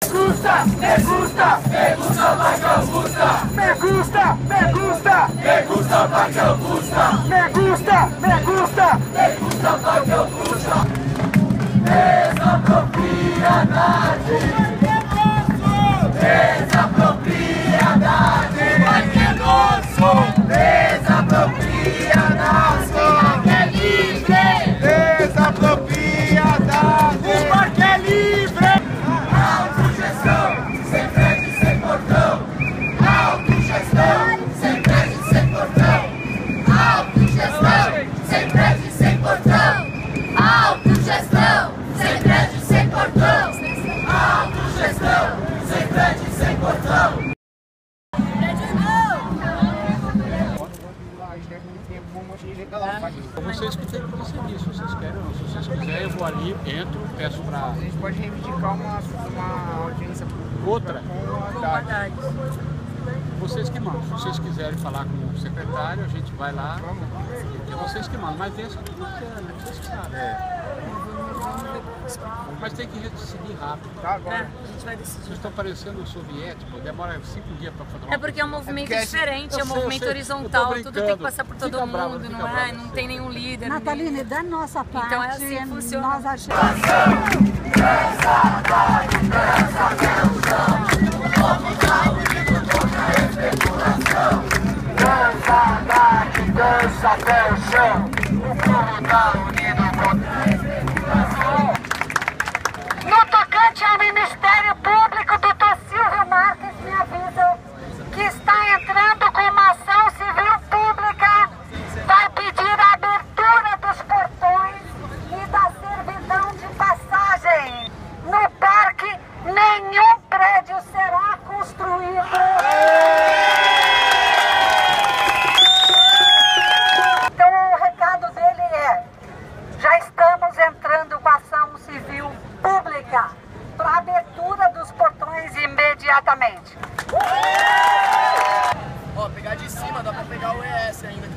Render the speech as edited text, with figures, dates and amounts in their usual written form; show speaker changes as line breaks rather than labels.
gusta, me gusta, me gusta porque eu gusta. Me gusta, me gusta, me gusta porque eu gusta. Me gusta, me gusta, me gusta porque eu gusta. Desapropriadade, desapropriadade, porque é nosso. Desapropriadade, porque é livre. Desapropriadade, porque é livre. Autogestão, sem frete, sem portão. Autogestão, sem frete, sem portão. Autogestão, sem frete, sem portão. Autogestão, sem frete, sem portão. Autogestão, sem frete, sem portão.
Vocês que têm que decidir, se vocês querem ou não. Se vocês quiserem, eu vou ali, entro, peço para...
A gente pode reivindicar uma audiência
outra.
com a Haddad.
Vocês que mandam. Se vocês quiserem falar com o secretário, a gente vai lá. É vocês que mandam. Mas deixa que não quer, né? Vocês sabem. Mas tem que decidir rápido.
Tá, agora.
A gente vai decidir.
Vocês estão parecendo um soviético, demora 5 dias para fazer uma...
É porque é um movimento diferente, é um
eu
movimento
sei,
horizontal,
eu tô
tudo tem que passar por todo
Fica
mundo,
bravo,
não é? Não tem nenhum líder.
Nataline, da nossa parte,
Então é assim que funciona.
nós achamos...
Dança até o chão, o povo tá unido contra a especulação.
No tocante ao Ministério Público, o doutor Silvio Marques me avisa que está entrando com uma ação civil pública, vai pedir a abertura dos portões e da servidão de passagem. No parque, nenhum prédio será construído. Para abertura dos portões imediatamente.
Ó, pegar de cima dá pra pegar o ES ainda.